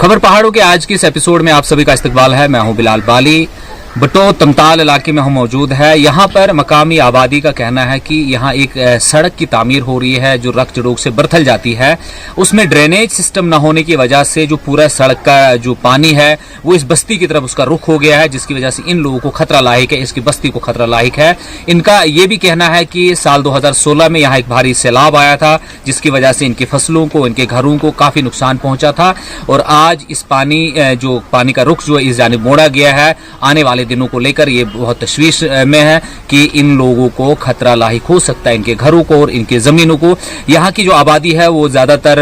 खबर पहाड़ों के आज की इस एपिसोड में आप सभी का इस्तकबाल है। मैं हूं बिलाल बाली। बटो तमताल इलाके में हम मौजूद है। यहाँ पर मकामी आबादी का कहना है कि यहाँ एक सड़क की तामीर हो रही है जो रख जड़ोग से बरथल जाती है। उसमें ड्रेनेज सिस्टम न होने की वजह से जो पूरा सड़क का जो पानी है वो इस बस्ती की तरफ उसका रुख हो गया है, जिसकी वजह से इन लोगों को खतरा लाहिक है, इसकी बस्ती को खतरा लाहिक है। इनका ये भी कहना है कि साल 2016 में यहाँ एक भारी सैलाब आया था, जिसकी वजह से इनकी फसलों को, इनके घरों को काफी नुकसान पहुंचा था। और आज इस पानी का रुख जो है इस जानिब मोड़ा गया है। आने वाले दिनों को लेकर ये बहुत तशवीश में है कि इन लोगों को खतरा लाहिक हो सकता है, इनके घरों को और इनके जमीनों को। यहाँ की जो आबादी है वो ज्यादातर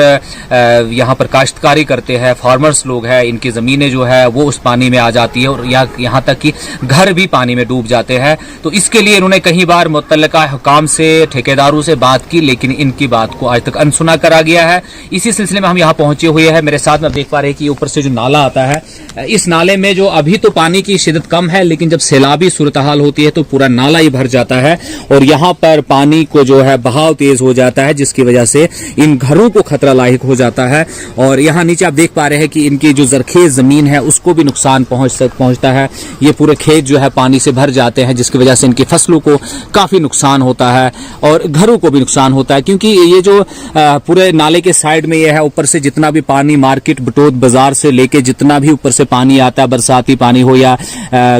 यहाँ पर काश्तकारी करते हैं, फार्मर्स लोग हैं। इनकी जमीनें जो है वो उस पानी में आ जाती है और यहाँ तक कि घर भी पानी में डूब जाते हैं। तो इसके लिए इन्होंने कई बार मुतल्लिका हुकाम से, ठेकेदारों से बात की, लेकिन इनकी बात को आज तक अनसुना करा गया है। इसी सिलसिले में हम यहाँ पहुंचे हुए हैं। मेरे साथ में देख पा रहे हैं कि ऊपर से जो नाला आता है, इस नाले में जो अभी तो पानी की शिद्दत कम है, लेकिन जब सैलाबी सूरत हाल होती है तो पूरा नाला ही भर जाता है और यहाँ पर पानी को जो है बहाव तेज हो जाता है, जिसकी वजह से इन घरों को खतरा लाहिक हो जाता है। और यहाँ नीचे आप देख पा रहे हैं कि इनकी जो जरखेज जमीन है उसको भी नुकसान पहुंचता है। ये पूरे खेत जो है पानी से भर जाते हैं, जिसकी वजह से इनकी फसलों को काफी नुकसान होता है और घरों को भी नुकसान होता है। क्योंकि ये जो पूरे नाले के साइड में ये है, ऊपर से जितना भी पानी मार्केट बटोत बाजार से लेके जितना भी ऊपर से पानी आता है, बरसाती पानी हो या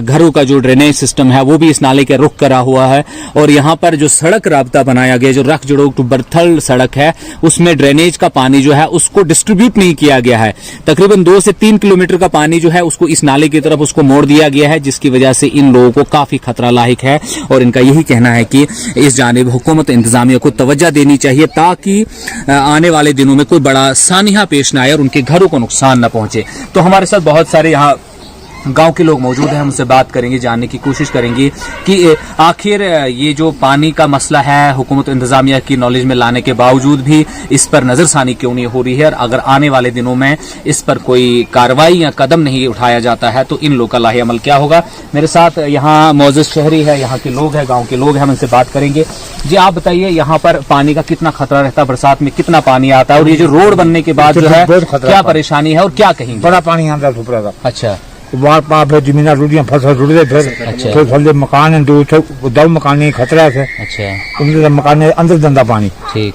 घरों का जो ड्रेनेज सिस्टम है वो भी इस नाले के रुख करा हुआ है। और यहाँ पर जो सड़क राब्ता बनाया गया, जो रख जड़ोग टू बरथल सड़क है, उसमें ड्रेनेज का पानी जो है उसको डिस्ट्रीब्यूट नहीं किया गया है। तकरीबन 2 से 3 किलोमीटर का पानी जो है उसको इस नाले की तरफ उसको मोड़ दिया गया है, जिसकी वजह से इन लोगों को काफी खतरा लाहिक है। और इनका यही कहना है कि इस जानिब हुकूमत इंतजामिया को तवज्जो देनी चाहिए ताकि आने वाले दिनों में कोई बड़ा सानिया पेश न आए और उनके घरों को नुकसान न पहुंचे। तो हमारे साथ बहुत सारे यहाँ गांव के लोग मौजूद हैं, हमसे बात करेंगे, जानने की कोशिश करेंगे कि आखिर ये जो पानी का मसला है हुकूमत इंतजामिया की नॉलेज में लाने के बावजूद भी इस पर नजरसानी क्यों नहीं हो रही है, और अगर आने वाले दिनों में इस पर कोई कार्रवाई या कदम नहीं उठाया जाता है तो इन लोगों का लाहे अमल क्या होगा। मेरे साथ यहाँ मौजूद शहरी है, यहाँ के लोग हैं, गाँव के लोग हैं, हम इनसे बात करेंगे। जी आप बताइए, यहाँ पर पानी का कितना खतरा रहता है, बरसात में कितना पानी आता है, और ये जो रोड बनने के बाद जो है क्या परेशानी है और क्या कहेंगे? बड़ा पानी आता है। अच्छा, बार फिर जमीन रुड़ियां फसल रुड़ते फिर थल्ले मकान है, दो मकान खतरा है। अच्छा, मकान अंदर दंदा पानी। ठीक,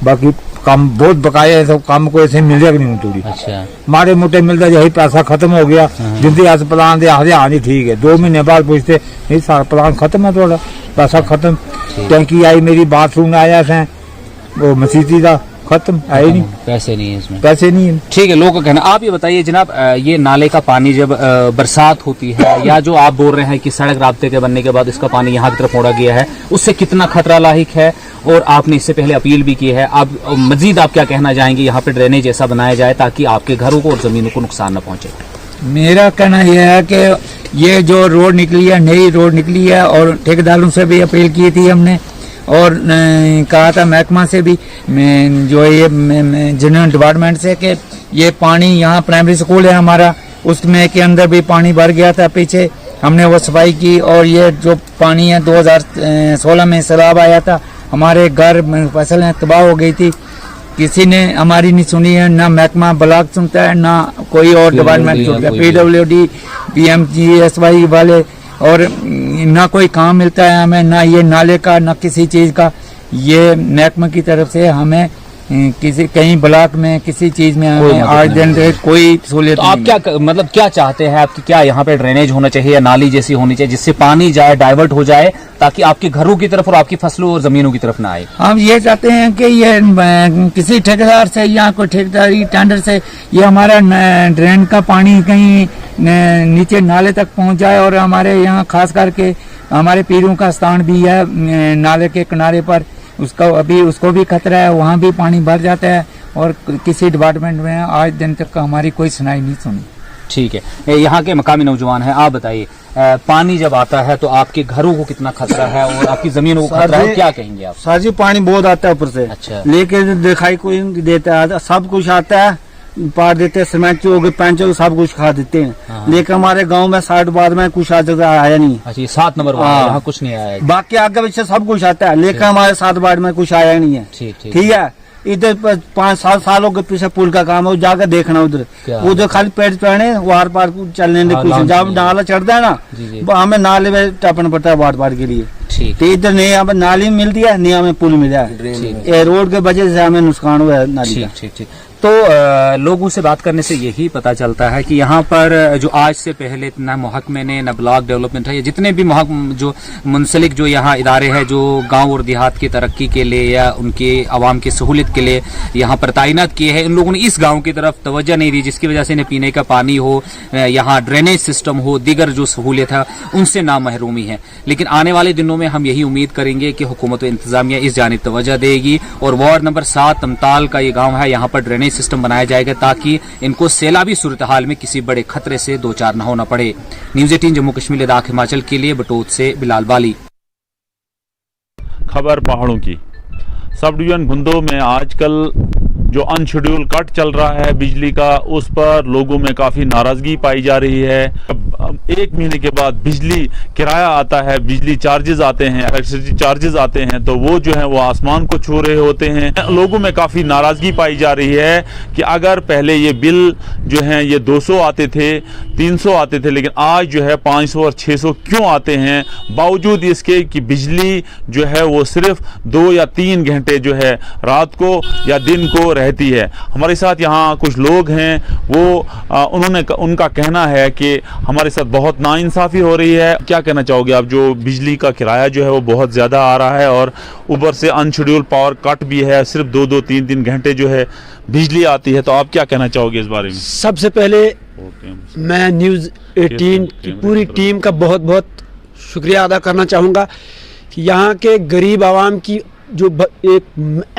बाकी काम बहुत बकाया है, तो काम को ऐसे मिल जाएगा नहीं थोड़ी। अच्छा, मारे मोटे मिलता यही पैसा खत्म हो गया। जिंदगी आज प्लान दे आखिर हाँ जी ठीक है, 2 महीने बाद पूछते नहीं सारा प्लान खत्म है, थोड़ा पैसा खत्म। टैंकी आई मेरी, बाथरूम आया है, वो मसीती का खत्म, आए नहीं, पैसे नहीं है इसमें, पैसे नहीं है। ठीक है, लोगों का कहना। आप ये बताइए जनाब, ये नाले का पानी जब बरसात होती है या जो आप बोल रहे हैं कि सड़क राब्ते के बनने के बाद इसका पानी यहाँ की तरफ मोड़ा गया है, उससे कितना खतरा लाहिक है, और आपने इससे पहले अपील भी की है। अब मजीद आप क्या कहना चाहेंगे, यहाँ पे ड्रेनेज ऐसा बनाया जाए ताकि आपके घरों को और जमीनों को नुकसान न पहुंचे? मेरा कहना यह है कि ये जो रोड निकली है, नई रोड निकली है, और ठेकेदारों से भी अपील की थी हमने, और कहा था महकमा से भी, जो ये जनरल डिपार्टमेंट से, कि ये पानी यहाँ प्राइमरी स्कूल है हमारा, उसमें के अंदर भी पानी भर गया था पीछे, हमने वो सफाई की। और ये जो पानी है 2016 में सैलाब आया था, हमारे घर फसलें तबाह हो गई थी, किसी ने हमारी नहीं सुनी है, ना महकमा ब्लॉक सुनता है, ना कोई और डिपार्टमेंट सुनता है, PWD, PMGSY वाले, और ना कोई काम मिलता है हमें, ना ये नाले का, ना किसी चीज का। ये महकमा की तरफ से हमें किसी कहीं ब्लॉक में किसी चीज में हमें आज दिन कोई सहूलियत। तो आप क्या मतलब क्या चाहते हैं, आपकी क्या यहाँ पे ड्रेनेज होना चाहिए या नाली जैसी होनी चाहिए जिससे पानी जाए, डाइवर्ट हो जाए, ताकि आपके घरों की तरफ और आपकी फसलों और जमीनों की तरफ ना आए? हम ये चाहते हैं कि ये किसी ठेकेदार से या कोई ठेकेदारी टेंडर से ये हमारा ड्रेन का पानी कहीं नीचे नाले तक पहुंच जाए। और हमारे यहाँ खास करके हमारे पीरों का स्थान भी है नाले के किनारे पर, उसको भी खतरा है, वहाँ भी पानी भर जाता है, और किसी डिपार्टमेंट में आज दिन तक हमारी कोई सुनाई नहीं सुनी। ठीक है, यहाँ के मकामी नौजवान हैं, आप बताइए पानी जब आता है तो आपके घरों को कितना खतरा है और आपकी जमीनों को खतरा है, क्या कहेंगे आप? सर जी पानी बहुत आता है ऊपर से। अच्छा, लेकिन दिखाई कोई देता है, सब कुछ आता है, पार देते हैं, सीमेंट हो गए, पैंच हो, सब कुछ खा देते हैं। लेकिन हमारे गांव में 60 बाद में कुछ आज तक आया नहीं। अच्छा, 7 नंबर वहाँ कुछ नहीं आया, बाकी आगे पीछे सब कुछ आता है, लेकिन हमारे 7 बाद में कुछ आया नहीं है। ठीक है, इधर 5-7 सालों के पीछे पुल का काम है, जाकर देखना उधर खाली पेड़ पहने वार पार चलने की कोशिश, जब नाला चढ़ता है ना हमें नाले में टपना पड़ता है वार पार के लिए। तो इधर नहीं हमें नाली मिलती है, नहीं हमें पुल मिला है, रोड के वजह से हमें नुकसान हुआ है नाली का। तो लोगों से बात करने से यही पता चलता है कि यहाँ पर जो आज से पहले न महकमे ने न ब्लॉक डेवलपमेंट है, या जितने भी जो मुंसलिक जो यहाँ इदारे हैं जो गांव और देहात की तरक्की के लिए या उनके आवाम की सहूलियत के लिए यहाँ पर तैनात किए हैं, इन लोगों ने इस गांव की तरफ तवज्जो नहीं दी, जिसकी वजह से इन्हें पीने का पानी हो, यहाँ ड्रेनेज सिस्टम हो, दीगर जो सहूलियत है उनसे ना महरूमी है। लेकिन आने वाले दिनों में हम यही उम्मीद करेंगे कि हुकूमत व इंतजामिया इस जानिब तवज्जो देगी और वार्ड नंबर 7 तमताल का ये गाँव है, यहाँ पर ड्रेनेज सिस्टम बनाया जाएगा ताकि इनको सैलाबी सूरत हाल में किसी बड़े खतरे से दो चार न होना पड़े। न्यूज़ 18 जम्मू कश्मीर लद्दाख हिमाचल के लिए बटोत से बिलाल बाली। खबर पहाड़ों की। सब डिवीजन घुंदो में आजकल जो अनशेड्यूल कट चल रहा है बिजली का, उस पर लोगों में काफ़ी नाराज़गी पाई जा रही है। अब 1 महीने के बाद बिजली किराया आता है, बिजली चार्जेस आते हैं, इलेक्ट्रिसिटी चार्जेस आते हैं, तो वो जो है वो आसमान को छू रहे होते हैं। लोगों में काफ़ी नाराज़गी पाई जा रही है कि अगर पहले ये बिल जो हैं ये 200 आते थे, 300 आते थे, लेकिन आज जो है 500 और 600 क्यों आते हैं, बावजूद इसके कि बिजली जो है वो सिर्फ 2 या 3 घंटे जो है रात को या दिन को रहती है। हमारे साथ यहाँ कुछ लोग हैं, वो उनका कहना है कि हमारे साथ बहुत नाइंसाफ़ी हो रही है। क्या कहना चाहोगे आप, जो बिजली का किराया जो है वो बहुत ज़्यादा आ रहा है और ऊपर से अनशेड्यूल पावर कट भी है, सिर्फ 2-2, 3-3 घंटे जो है बिजली आती है, तो आप क्या कहना चाहोगे इस बारे में? सबसे पहले मैं न्यूज़ 18 की पूरी टीम का बहुत बहुत शुक्रिया अदा करना चाहूँगा कि यहाँ के गरीब आवाम की जो एक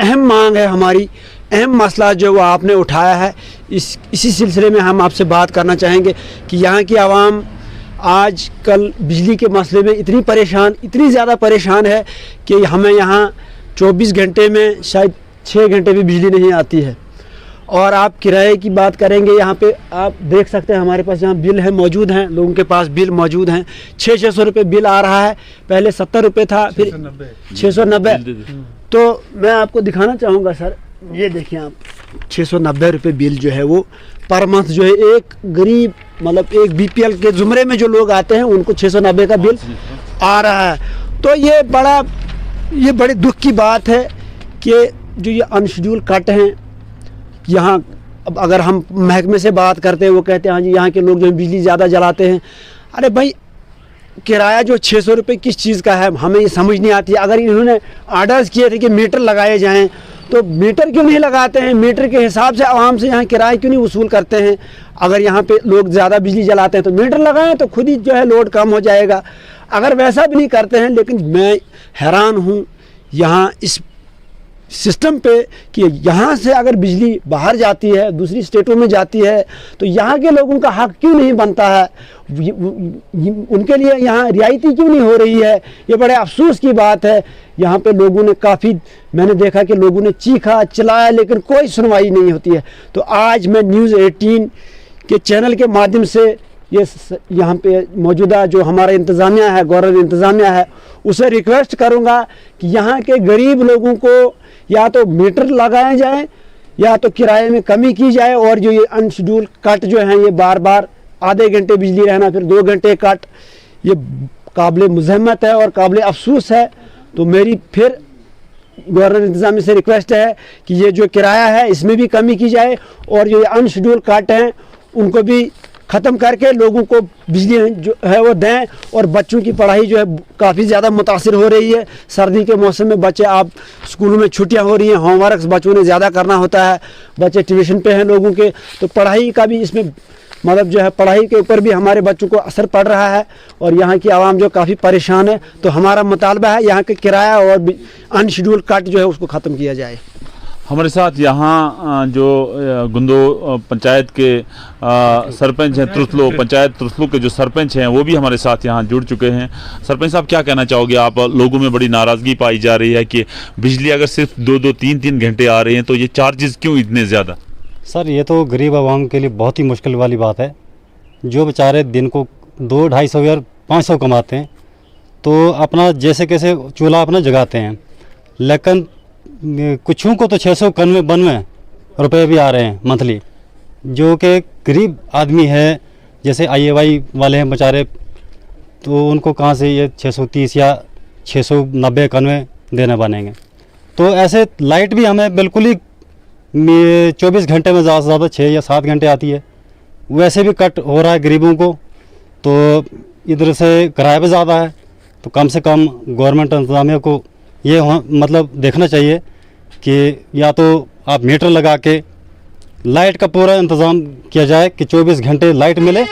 अहम मांग है, हमारी अहम मसला जो वो आपने उठाया है, इसी सिलसिले में हम आपसे बात करना चाहेंगे कि यहाँ की आवाम आज कल बिजली के मसले में इतनी ज़्यादा परेशान है कि हमें यहाँ 24 घंटे में शायद 6 घंटे भी बिजली नहीं आती है। और आप किराए की बात करेंगे, यहाँ पे आप देख सकते हैं हमारे पास यहाँ बिल है मौजूद हैं, लोगों के पास बिल मौजूद हैं। 600 रुपये बिल आ रहा है, पहले 70 रुपये था, फिर 690। तो मैं आपको दिखाना चाहूँगा सर, ये देखिए आप 690 रुपये बिल जो है वो पर मंथ जो है एक गरीब मतलब एक BPL के ज़ुमरे में जो लोग आते हैं उनको 690 का बिल आ रहा है। तो ये बड़े दुख की बात है कि जो ये अनशेड्यूल कट हैं यहाँ। अब अगर हम महकमे से बात करते हैं, वो कहते हैं हाँ जी यहाँ के लोग जो है बिजली ज़्यादा जलाते हैं। अरे भाई, किराया जो 600 रुपये किस चीज़ का है, हमें ये समझ नहीं आती। अगर इन्होंने आर्डर्स किए थे कि मीटर लगाए जाएं, तो मीटर क्यों नहीं लगाते हैं? मीटर के हिसाब से आवाम से यहाँ किराया क्यों नहीं वसूल करते हैं? अगर यहाँ पे लोग ज़्यादा बिजली जलाते हैं तो मीटर लगाएं, तो खुद ही जो है लोड कम हो जाएगा। अगर वैसा भी नहीं करते हैं, लेकिन मैं हैरान हूँ यहाँ इस सिस्टम पे कि यहाँ से अगर बिजली बाहर जाती है, दूसरी स्टेटों में जाती है, तो यहाँ के लोगों का हक क्यों नहीं बनता है? उनके लिए यहाँ रियायती क्यों नहीं हो रही है? ये बड़े अफसोस की बात है। यहाँ पे लोगों ने काफ़ी, मैंने देखा कि लोगों ने चीखा चिल्लाया, लेकिन कोई सुनवाई नहीं होती है। तो आज मैं न्यूज़ 18 के चैनल के माध्यम से ये यहाँ पे मौजूदा जो हमारा इंतज़ामिया है, गवर्नमेंट इंतज़ामिया है, उसे रिक्वेस्ट करूँगा कि यहाँ के गरीब लोगों को या तो मीटर लगाए जाएं या तो किराए में कमी की जाए। और जो ये अनशेड्यूल कट जो हैं, ये बार बार आधे घंटे बिजली रहना, फिर 2 घंटे कट, ये काबिल मुज़म्मत है और काबिल अफसोस है। तो मेरी फिर गवर्नमेंट इंतज़ामिया से रिक्वेस्ट है कि ये जो किराया है इसमें भी कमी की जाए और जो ये अनशेड्यूल कट हैं उनको भी ख़त्म करके लोगों को बिजली जो है वो दें। और बच्चों की पढ़ाई जो है काफ़ी ज़्यादा मुतासिर हो रही है। सर्दी के मौसम में बच्चे, आप स्कूलों में छुट्टियां हो रही हैं, होमवर्क बच्चों ने ज़्यादा करना होता है, बच्चे ट्यूशन पे हैं लोगों के, तो पढ़ाई का भी इसमें मतलब जो है पढ़ाई के ऊपर भी हमारे बच्चों को असर पड़ रहा है और यहाँ की आवाम जो काफ़ी परेशान है। तो हमारा मुतालबा है यहाँ के किराया और अनशेड्यूल कट जो है उसको ख़त्म किया जाए। हमारे साथ यहाँ जो गुंदो पंचायत के सरपंच हैं, त्रुसलो पंचायत त्रुसलो के जो सरपंच हैं वो भी हमारे साथ यहाँ जुड़ चुके हैं। सरपंच साहब, क्या कहना चाहोगे आप? लोगों में बड़ी नाराज़गी पाई जा रही है कि बिजली अगर सिर्फ 2-2, 3-3 घंटे आ रही हैं तो ये चार्जेस क्यों इतने ज़्यादा? सर, ये तो गरीब आवाम के लिए बहुत ही मुश्किल वाली बात है। जो बेचारे दिन को 200-250 या 500 कमाते हैं तो अपना जैसे कैसे चूल्हा अपना जगाते हैं, लेकिन कुछों को तो 691 रुपये भी आ रहे हैं मंथली, जो कि गरीब आदमी है जैसे IAY वाले हैं बेचारे, तो उनको कहाँ से ये 630 या 690-91 देने बनेंगे। तो ऐसे लाइट भी हमें बिल्कुल ही 24 घंटे में ज़्यादा से ज़्यादा 6 या 7 घंटे आती है, वैसे भी कट हो रहा है गरीबों को। तो इधर से किराया भी ज़्यादा है, तो कम से कम गवर्नमेंट इंतज़ामिया को ये मतलब देखना चाहिए कि या तो आप मीटर लगा के लाइट का पूरा इंतज़ाम किया जाए कि 24 घंटे लाइट मिले।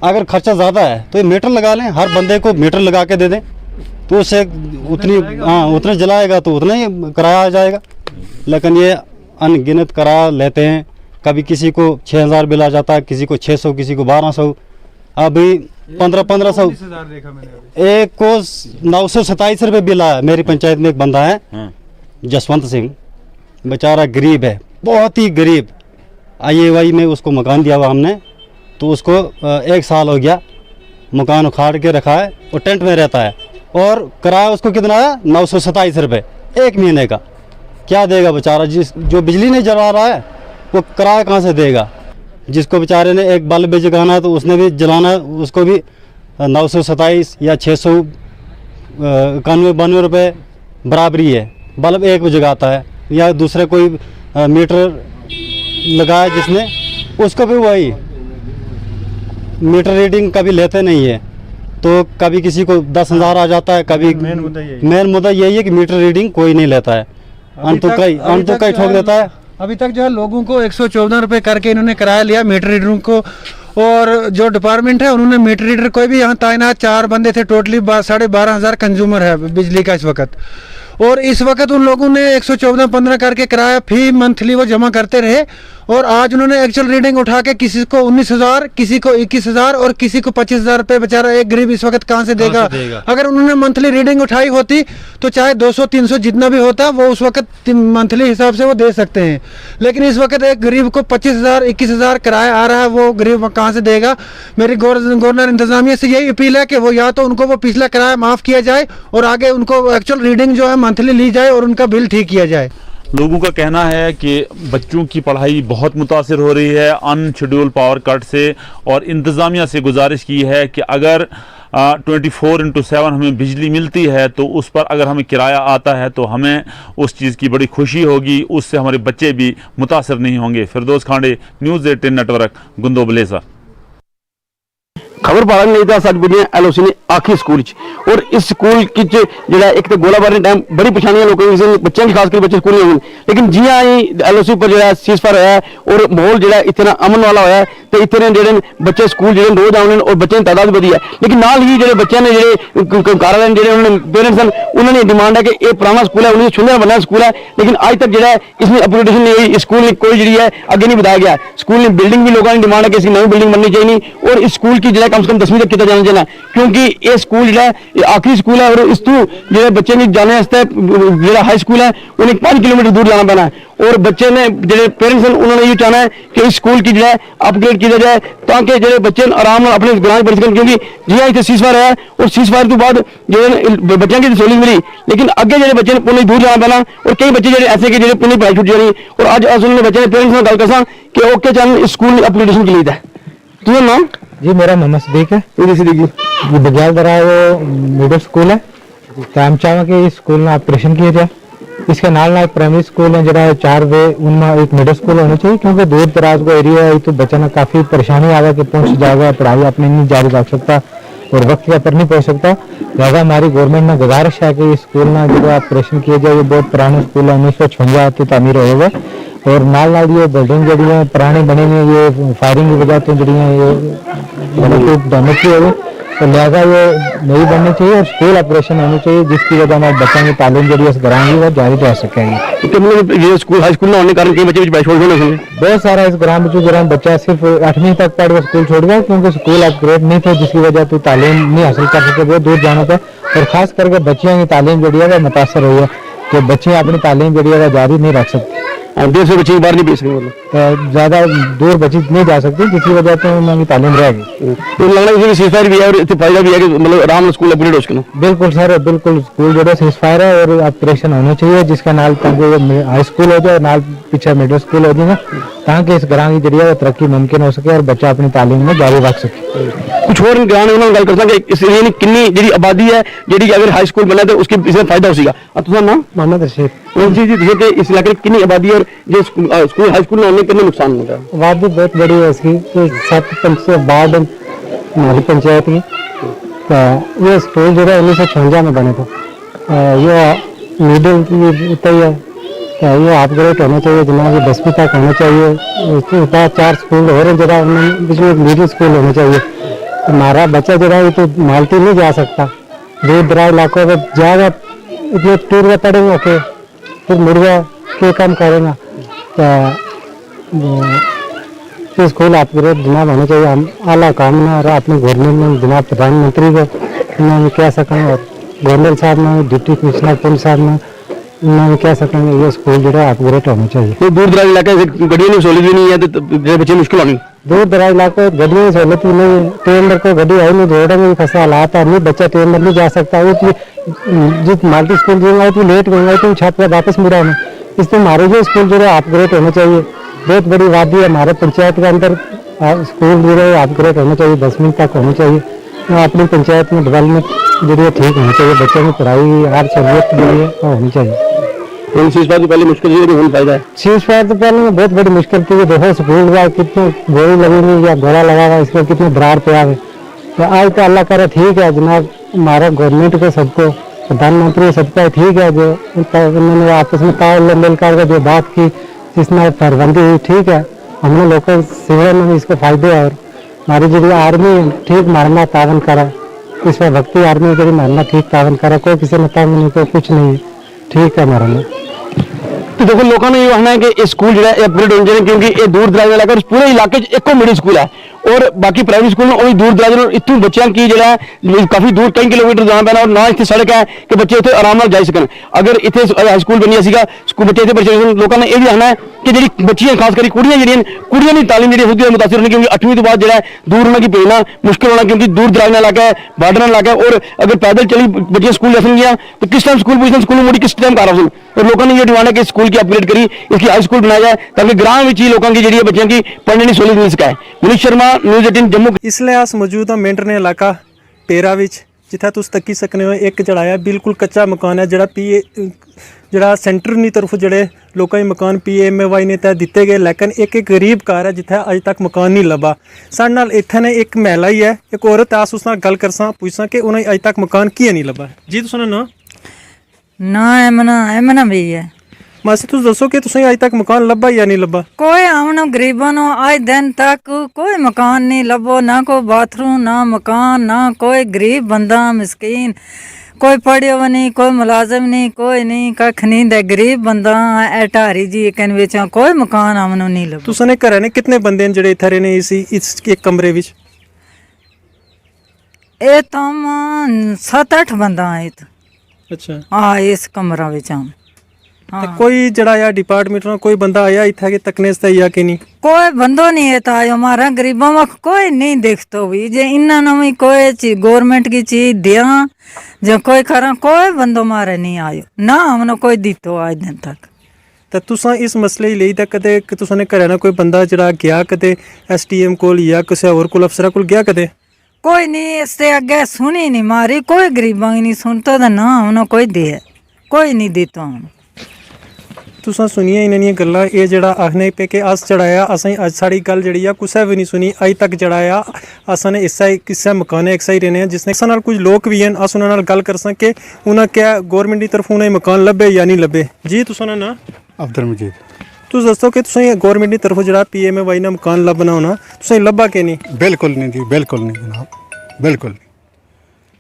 अगर खर्चा ज़्यादा है तो ये मीटर लगा लें, हर बंदे को मीटर लगा के दे दें, तो उससे उतने जलाएगा तो उतना ही किराया आ जाएगा। लेकिन ये अनगिनत किराया लेते हैं, कभी किसी को 6000 बिल आ जाता है, किसी को 600, किसी को 1200, अभी 1500 एक को 927 रुपये बिल आया। मेरी पंचायत में एक बंदा है जसवंत सिंह, बेचारा गरीब है, बहुत ही गरीब। IAY में उसको मकान दिया हुआ हमने, तो उसको 1 साल हो गया मकान उखाड़ के रखा है, वो टेंट में रहता है, और किराया उसको कितना आया 927 रुपये 1 महीने का। क्या देगा बेचारा? जो बिजली नहीं जला रहा है वो किराया कहाँ से देगा? जिसको बेचारे ने एक बल्ब भी जगाना है तो उसने भी जलाना, उसको भी 927 या 691-92 रुपये बराबरी है। बल्ब एक भी जगाता है, या दूसरे कोई मीटर लगाया जिसने, उसको भी वही मीटर रीडिंग कभी लेते नहीं है। तो कभी किसी को 10,000 आ जाता है, कभी मेन मुद्दा यही है कि मीटर रीडिंग कोई नहीं लेता है, अंत तो कई ठोक देता है। अभी तक जो है लोगों को 114 रुपये करके इन्होंने किराया लिया मीटर रीडरों को, और जो डिपार्टमेंट है उन्होंने मीटर रीडर कोई भी यहाँ तैनात 4 बंदे थे, टोटली 12,500 कंज्यूमर है बिजली का इस वक्त। और इस वक्त उन लोगों ने 114-15 करके किराया फी मंथली वो जमा करते रहे, और आज उन्होंने एक्चुअल रीडिंग उठा के किसी को 19,000, किसी को 21,000 और किसी को 25,000 रुपये बेचारा एक गरीब इस वक्त कहाँ से देगा? अगर उन्होंने मंथली रीडिंग उठाई होती तो चाहे 200-300 जितना भी होता वो उस वक्त मंथली हिसाब से वो दे सकते हैं। लेकिन इस वक्त एक गरीब को 25,000 21,000 किराया आ रहा है, वो गरीब कहाँ से देगा? मेरी गवर्नर इंतजामिया से यही अपील है कि वो या तो उनको वो पिछला किराया माफ़ किया जाए और आगे उनको एक्चुअल रीडिंग जो है मंथली ली जाए और उनका बिल ठीक किया जाए। लोगों का कहना है कि बच्चों की पढ़ाई बहुत मुतासिर हो रही है अनशेड्यूल पावर कट से, और इंतज़ामिया से गुजारिश की है कि अगर 24/7 हमें बिजली मिलती है तो उस पर अगर हमें किराया आता है तो हमें उस चीज़ की बड़ी खुशी होगी, उससे हमारे बच्चे भी मुतासिर नहीं होंगे। फिरदौस खांडे, न्यूज़ 18 नेटवर्क, गुंदो बलेसा। खबर पा रहे था सच बुझे LOC ने आखिरी स्कूल और इस स्कूल की जो एक तो गोलाबारी टाइम बड़ी परेशानियां लोगों की बच्चों की खासकर बच्चे स्कूल नहीं, लेकिन जियां ही LOC पर जो सीज़फायर होया और माहौल जो इतना अमन वाला होया तो इतने जो बच्चे स्कूल जो रोज आने और बच्चों की तादाद बढ़ी है। लेकिन नाल ही जो बच्चों ने जो घर वाले जो पेरेंट्स हैं उन्होंने डिमांड है कि ये पुराना स्कूल है, उन्हें छुंदा बना स्कूल है, लेकिन आज तक जो इसमें अपग्रेडेशन नहीं हुई, स्कूल ने कोई जी है अगे नहीं बताया गया। स्कूल ने बिल्डिंग भी लोगों की डिमांड है कि इसकी नई बिल्डिंग बननी चाहिए और इस स्कूल की जो कम से कम 10वीं तक किया जाना चाहिए, क्योंकि ये स्कूल जो आखिरी स्कूल है और इस तू जो बच्चे ने जाने वास्ते जो हाई स्कूल है उन्हें 5 किलोमीटर दूर जाना पैना है। और बच्चे ने जो पेरेंट्स हैं उन्होंने ये चाहना है कि इस स्कूल की जो अपग्रेड किया जाए ताकि जो बच्चे आराम से अपने ग्रां पढ़ सकन, क्योंकि जी इतने सीज़फायर है और सीज़फायर तो बाद जो बच्चों की सहूलियत मिली, लेकिन अगे जो बच्चे पुणे दूर जाना पैना और कई बच्चे जो ऐसे कि जो पुणे पढ़ाई छुट जानी। और अज अस बच्चे ने पेरेंट्स ने गल कर कि ओके चल स्कूल अपग्रेडेशन की लीद है। तुम्हारा नाम? जी मेरा मोहम्मद सदीक है। ये बग्याल दरा वो मिडिल स्कूल है, तो हम चाहें कि इस स्कूल में ऑपरेशन किया जाए। इसके नाल एक प्राइमरी स्कूल है जरा 4 वे उनमें एक मिडिल स्कूल होना चाहिए, क्योंकि दूर दराज को एरिया है तो बच्चा ना काफ़ी परेशानी आएगा कि पहुँच जाएगा, पढ़ाई अपने नहीं जारी रख सकता और वक्त पर नहीं पहुँच सकता। लिहाजा हमारी गवर्नमेंट में गुजारिश है कि इस स्कूल में जो ऑपरेशन किया जाए। ये बहुत पुराना स्कूल है, 1956 की तामीर होगा और नाल ये बिल्डिंग जी है पुरानी बनी हुई, ये फायरिंग की वजह से जी ये डैमेज की है, तो लिहाजा ये नहीं बननी चाहिए और स्कूल ऑपरेशन होनी चाहिए जिसकी वजह में बच्चों की तालीम जी ग्राम की वो जारी रह सकेगी। स्कूल हाई स्कूल होने कारण कई बच्चे छोड़ गए, बहुत सारा इस ग्राम में बच्चा सिर्फ 8वीं तक पढ़ के स्कूल छोड़ गया क्योंकि स्कूल अपग्रेड नहीं थे, जिसकी वजह से तालीम नहीं हासिल कर सके, बहुत दूर जाने पर। और खास करके बच्चियों की तालीम जी है मुतासर हुई है, तो बच्चे अपनी तालीम जी जारी नहीं रख सकते। देर से बच्चे बाहर नहीं भेज सके मतलब ज़्यादा दूर बच्चे नहीं जा सकते, जिसकी वजह से उन्होंने तालीम रहेगी। तो लग रहा है सीज फायर भी है और इससे फायदा भी है कि मतलब आराम से स्कूल अपग्रेड हो सके। बिल्कुल सर, बिल्कुल स्कूल जो है सीज फायर है और ऑपरेशन होना चाहिए, जिसका नाल ताकि हाई स्कूल हो जाए, नाल पीछे मिडिल स्कूल हो जाए, ताकि इस ग्रां की जरिए तरक्की मुमकिन हो सके और बच्चा अपनी तालीम में जारी रख सके। कुछ और ग्रां उन्होंने गल करता कि इस एरिया की कितनी जी आबादी है जी अगर हाई स्कूल बना तो उसके इसमें फायदा हो सकेगा। तुम नाम मोहम्मद रशीद जी जी देखिए कि इस इलाके की कितनी आबादी है और जो स्कूल हाई स्कूल में होने कितने नुकसान होगा। आबादी बहुत बड़ी है इसकी, 7 वार्ड हमारी पंचायत की। तो ये स्कूल जो है 1956 में बने थे, ये मिडिल की तय है, ये अपग्रेड होना चाहिए जनाब, ये 10वीं तक होना चाहिए। उसके बाद 4 स्कूल और जरा बीच में मिडिल स्कूल होना चाहिए। हमारा बच्चा जो है ये तो मालती नहीं जा सकता, दूर दराज इलाकों में जाएगा, इतने टूर में पड़ेंगे के फिर मुड़ गया क्या काम करेगा। तो स्कूल अपग्रेड जनाब होना चाहिए। हम आला कामना और अपने गवर्नमेंट में जनाब प्रधानमंत्री को उन्होंने कह सकें और गवर्नर साहब ने डिप्टी कमिश्नर पुलिस साहब ने उन्होंने कह सकेंगे ये स्कूल जो है अपग्रेड होना चाहिए। तो दूर दराज इलाके गड्डियों की सहूलत भी नहीं है तो बच्चे मुश्किल होनी। दूर दराज इलाके गड्डियों की सहूलत भी नहीं है, ट्रेन को गड्डी आई नहीं, रोड में भी फंसा हालात है, नहीं बच्चा ट्रेन में नहीं जा सकता। वो जिस माल्टी स्कूल जाएंगे तो लेट गए तो छत पर वापस मुड़ा है। इसलिए हमारे जो स्कूल जो है अपग्रेड होना चाहिए। बहुत बड़ी वादी है हमारे पंचायत के अंदर, स्कूल जो है अपग्रेड होना चाहिए, 10वीं तक होना चाहिए। अपनी पंचायत में डेवलपमेंट जो है ठीक होना चाहिए, बच्चों की पढ़ाई हर सहूलियत जो है होनी चाहिए। तो सीज फायर तो पहले मुश्किल थी लेकिन फायदा है। सीज फायर तो पहले में बहुत बड़ी मुश्किल थी, देखो स्कूल का कितने गोली लगेंगी या गोला लगा हुआ, इसमें कितने दरार पे आ गए। तो आज तो अल्लाह करे ठीक है जनाब, हमारा गवर्नमेंट को सबको प्रधानमंत्री सबका ठीक है, जो उन्होंने आपस में ताल मिलकर जो बात की जिसमें फरबंदी हुई ठीक है। हमने लोकल सिविल में इसके फायदे और हमारी जो आर्मी ठीक मारना तावन करा, इसमें भक्ति आर्मी के मारना ठीक तावन करा, कोई किसी ने तावन नहीं, कोई कुछ नहीं, ठीक है मारना। तो देखो लोगों ने ये कहना है कि ये स्कूल जो है अपग्रेड होना चाहिए क्योंकि ये दूर दराज इलाका पूरे इलाके एको मिडिल स्कूल है और बाकी प्राइवेट स्कूल में दूर दराज इतने बच्चों की जो है काफी दूर कई किलोमीटर जाना पैना और ना इतनी सड़क है कि बच्चे इतने आराम जा सकन। अगर इतने हाई स्कूल बनिया सीगा स्कूल बच्चे इतने परेशान, लोगों ने यह भी कहना है कि जी बच्चियां खास करके कुड़ियां की तालीम जी खुद मुतासर होनी क्योंकि 8वीं तो बाद जो है दूर उन्हें भेजना मुश्किल होना क्योंकि दूर दराज इलाका है, बॉर्डर इलाका है और अगर पैदल चली बच्चियां स्कूल जा गया तो किस टाइम स्कूल पूछना स्कूल मुड़ी किस टाइम कर और लोगों ने यह डिमांड है कि स्कूल की अपग्रेड करी, इसकी हाई स्कूल बनाया जाए ताकि ग्राम में ही लोगों की जी बच्चों की पढ़ने की सहूलत मिल सके। मनीष शर्मा, न्यूज़ 18 जम्मू। इसलिए अस मौजूद हाँ मेंढरने इलाका टेरा विच, जिथे तुस तक्की सकने हो एक जड़ा है बिल्कुल कच्चा मकान है जड़ा पीए जड़ा सेंटर की तरफ जड़े लोगों मकान PMAY ने तय दिते गए, लेकिन एक गरीब घर है जिथे अज तक मकान नहीं लभा। साडे नाल इत्थे ने एक महिला ही है, एक औरत है, उस नाल गल करसा पूछसा कि उन्हें अज तक मकान किए नहीं लभा। जी तुसां ना एमना भी है मासी तुस दसो कि तुसें अज तक मकान लभा या नहीं लभा? कोई हमनो गरीबों नो आज दिन तक कोई मकान नहीं लभो, ना कोई बाथरूम ना मकान, ना कोई गरीब बंदा मिस्कीन, कोई पढ़ियो नहीं, कोई मुलाजिम नहीं, कोई नहीं कख नहीं दे, गरीब बंदा ढारी जी कन विच कोई मकान हमनो नहीं लभा। तुसां ने घरे ने कितने बंदे जेड़े इत्थे रहे ने इस एक कमरे विच? ए तम 7-8 बंदा है। अच्छा हाँ इस कमरा विच हम। हाँ। कोई जड़ा या डिपार्टमेंट में कोई बंदा आया इतना कि तकने से या कि नहीं? कोई बंदो नहीं है तायो हमारा गरीबों में कोई नहीं देखतो भी जे इन्ना नवी कोई चीज गवर्नमेंट की चीज दिया जो कोई करा कोई बंदो मारे नहीं आयो ना हमने कोई दीतो आज दिन तक। तो तुसा इस मसले ਲਈ ਤਾਂ ਕਦੇ ਕਿ ਤੁਸਾਂ ਨੇ ਘਰੇ ਨਾ ਕੋਈ ਬੰਦਾ ਜਿਹੜਾ ਗਿਆ ਕਦੇ STM ਕੋਲ ਜਾਂ ਕਿਸੇ ਹੋਰ ਕੋਲ ਅਫਸਰਾਂ ਕੋਲ ਗਿਆ ਕਦੇ? कोई नहीं इससे आगे सुनी नहीं मारी, कोई गरीबों की नहीं सुनता तो ना हमने कोई दे कोई नहीं देता हमने। तुसां सुनिया इन्हां दियां गल्लां ये जड़ा आखने पे कि अस जड़ाया असें अज साड़ी गल जड़ी आ कुसै भी नहीं सुनी अज तक जड़ाया असां ने इस्सा किस्सा मकान इक सही रहने जिसने असां नाल कुछ लोग भी हैं अस उन्हां नाल गल कर सके उन्हां क्या गवर्नमेंट की तरफ उन्हें मकान लभे या नहीं लभे। जी तुसां ना अब्दुल मजीद तुस दसो कि तुसें गवर्नमेंट की तरफ जड़ा PMAY ने मकान लभना होना तुसें लभा कि नहीं? बिल्कुल नहीं जी, बिल्कुल नहीं जनाब, बिल्कुल नहीं।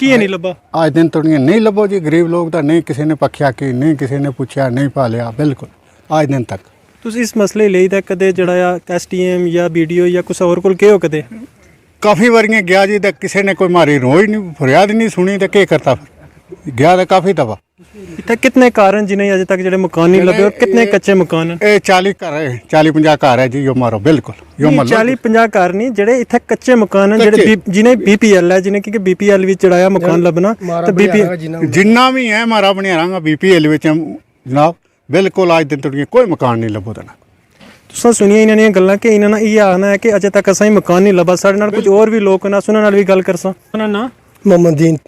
की नहीं लभा? आज दिन तोड़ियां नहीं लभो जी, गरीब लोग तो नहीं किसी ने पक्या कि नहीं किसी ने पूछा नहीं पालिया, बिल्कुल आज दिन तक। तुस इस मसले ਲਈ ਤਾਂ ਕਦੇ ਜਿਹੜਾ STM ਜਾਂ BDO ਜਾਂ ਕੁਛ ਹੋਰ ਕੋਲ ਗਏ ਹੋ ਕਦੇ? काफ़ी बारियां गया जी तो किसी ने कोई मारी रोज नहीं फरियाद नहीं सुनी तो क्या करता फिर गया तो काफ़ी दफ़ा। इतने कितने कारण जिन्हें अजे तक जो मकान नहीं लगे और कितने कच्चे मकान हैं? 40 घर है, 40-50 घर है जी। यो मारो बिल्कुल यो मतलब 40-50 घर नहीं जेडे इतने कच्चे मकान हैं जेडे जिन्हें BPL है, जिन्हें क्योंकि BPL भी चढ़ाया मकान लबना तो BPL जिन्ना भी है मारा बनिया रंगा BPL विच जनाब बिल्कुल आज दिन तक कोई मकान नहीं लभो देना। तुसां सुनिया इन्हां दियां गल्लां कि इन्हां इह आखना है कि अजे तक असां मकान नहीं लभा। साडे नाल कुछ और भी लोग ना सुनने नाल भी गल करसां। उन्हां ना मोहम्मदीन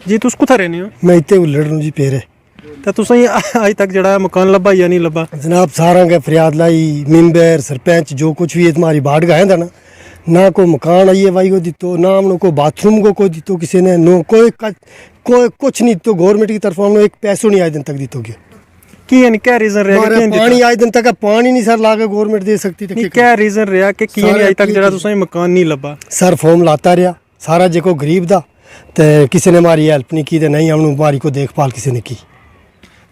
जी तुस कुत्थै रहने हो? मैं इत्थे उल्लड़ नूं जी पेरे। तो तुसां अज तक जड़ा मकान लभा या नहीं लभा? जनाब सारा के फरियाद लाई, मिंबर सरपंच जो कुछ भी है तुम्हारी बाट गए था ना कोई मकान आइए भाई को दितो, ना हमने को बाथरूम को कोई दितो किसी ने, नो कोई कुछ नहीं दितो। गवर्नमेंट की तरफ हमने एक पैसों नहीं आज दिन तक दितो गया। क्या रीजन रहा? पानी आज दिन तक पानी नहीं सर ला के गवर्नमेंट दे सकती थी। क्या रीजन रहा कि अज तक जड़ा तुसां मकान नहीं लभा? सर फॉर्म लाता रहा सारा जो गरीब दा, ते किसी ने हमारी हेल्प नहीं की, ते नहीं हमने हमारी को देखभाल किसी ने की।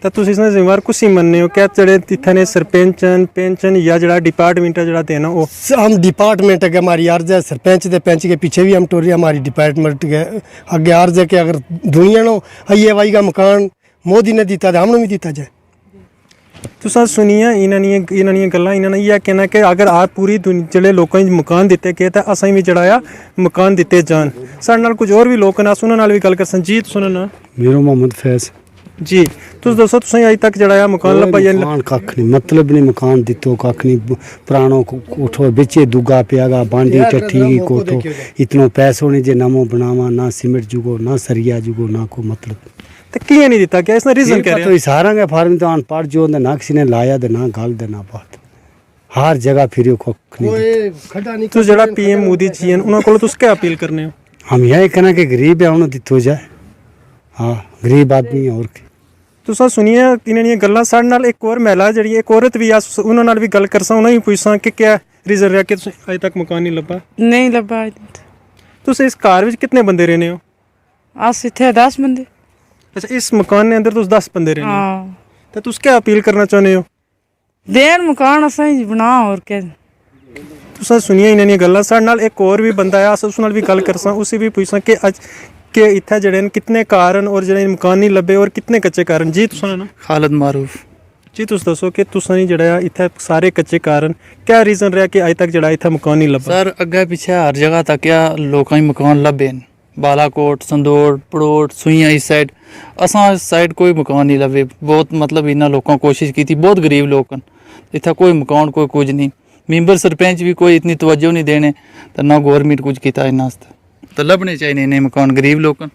तो तुम इसमें जिम्मेवार कुछ ही मनने हो क्या जड़े इतने ने सरपंचन पेंशन या जड़ा डिपार्टमेंट है जड़ा देना वो? हम डिपार्टमेंट के हमारी अर्ज है, सरपंच के पेंच के पीछे भी हम टोर रहे, हमारी डिपार्टमेंट के आगे अर्ज है कि अगर दुनिया नो ये भाई का मकान मोदी ने दिता तो हमने भी दिता जाए। तुसा सुनिया इन्हां गल्लां इन्हां इह कहना कि अगर आप पूरी जेह्ड़े लोकें गी मकान दित्ते गे तां असें भी जेह्ड़ा मकान दित्ते जान। साढ़े नाल कुछ होर भी लोक न, अस उन्हां नाल भी गल करसां। जी सुनो ना, मेरा मोहम्मद फैज जी तुस दसो तुसें अज तक जेह्ड़ा मकान लब्भा जां मकान कक्ख नहीं, मतलब नहीं मकान दित्तो कक्ख नहीं। पुरानो कोठो बिचे दुगा पियागा बांडी टट्ठी की कोठो, इतनो पैसो नहीं जे नमो बनावा, ना सीमेंट जुगो ना सरिया जुगो ना को मतलब। तो किए नहीं दिता क्या इसका रीजन क्या है? सारा के फार्म तो अनपढ़ जो ना किसी ने लाया दे ना गल दे ना बात, हर जगह फिर तो जड़ा PM मोदी जी हैं उन्होंने को तुस क्या अपील करने हो? हम यही कहना कि गरीब है उन्हें दित्तो जाए। हाँ गरीब आदमी और की तुसा सुनिए इन्हां गल्लां। साढ़े नाल एक और महिला जी एक औरत भी अस उन्हां नाल भी गल करसां, उन्हें भी पुछसां कि क्या रीजन रहा कि अज तक मकान नहीं लब्भा? नहीं लब्भा। तुस इस घर विच कितने बंदे रहने हो? अस इत्थे 10 बंदे। अच्छा, इस मकान के अंदर तुस 10 बंदे रहने हो, तो तुस क्या अपील करना चाहते हो? देन मकान असें बना और क्या। तुसा सुनिए इन्हां गल्लां। साढ़े नाल एक और भी बंदा है, अस उस नाल भी गल करसां, उसी भी पुछसां कि अज के इत्थे जेह्ड़े न कितने कारण और जेह्ड़े मकान नहीं लब्भे और कितने कच्चे कारण। जी तुसां ना खालिद मारूफ जी तुस दसो कि तुसां जेह्ड़ा इत्थे सारे कच्चे कारण क्या रीजन रहा कि अज तक जेह्ड़ा इत्थे मकान नहीं लब्भा? सर अग्गे पिछे हर जगह तक क्या लोकां गी मकान लब्भे न, बालाकोट संदोड़ पड़ोट सुइयां इस साइड, असां इस साइड कोई मकान नहीं लब्भे। बहुत मतलब इन्ना लोकां कोशिश की थी, बहुत गरीब लोग न, इत्थे कोई मकान कोई कुछ नहीं। मैंबर सरपंच भी कोई इतनी तवज्जो नहीं देने, तो ना गौरमेंट कुछ किया इन्ना आस्ते। तो लभने चाहिए इन्हें मकान, गरीब लोग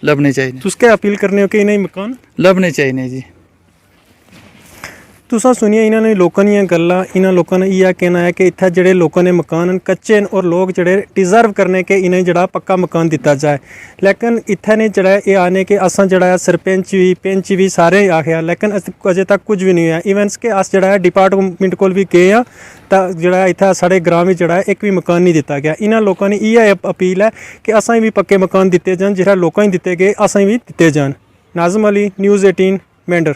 लभने चाहिए। तुस क्या अपील करने हो कि इन्हें मकान लभने चाहिए जी? तुसा सुनिए इन्होंने लोगों दी गल्लां। इन्होंने लोगों ने यह कहना है कि इत्थे जेह्ड़े लोगों ने मकान कच्चे और लोग जेह्ड़े डिजर्व करने के इन्हें जड़ा पक्का मकान दिता जाए। लेकिन इत्थे ने जड़ा ये आने के असां जड़ा सरपंच भी पेंच भी सारे आखिया, लेकिन अजे तक कुछ भी नहीं होया। इवेंस के अस जड़ा डिपार्टमेंट कोल भी गए हाँ, तो जड़ा इत्थे साढ़े ग्रां में जड़ा एक भी मकान नहीं दिता गया। इन्होंने लोगों ने यह अपील है कि असें भी पक्के मकान दिते जान, जेह्ड़ा लोकां गी दिते गए असें भी दिते जान। नाज़िम अली, न्यूज़ 18 मेंढर।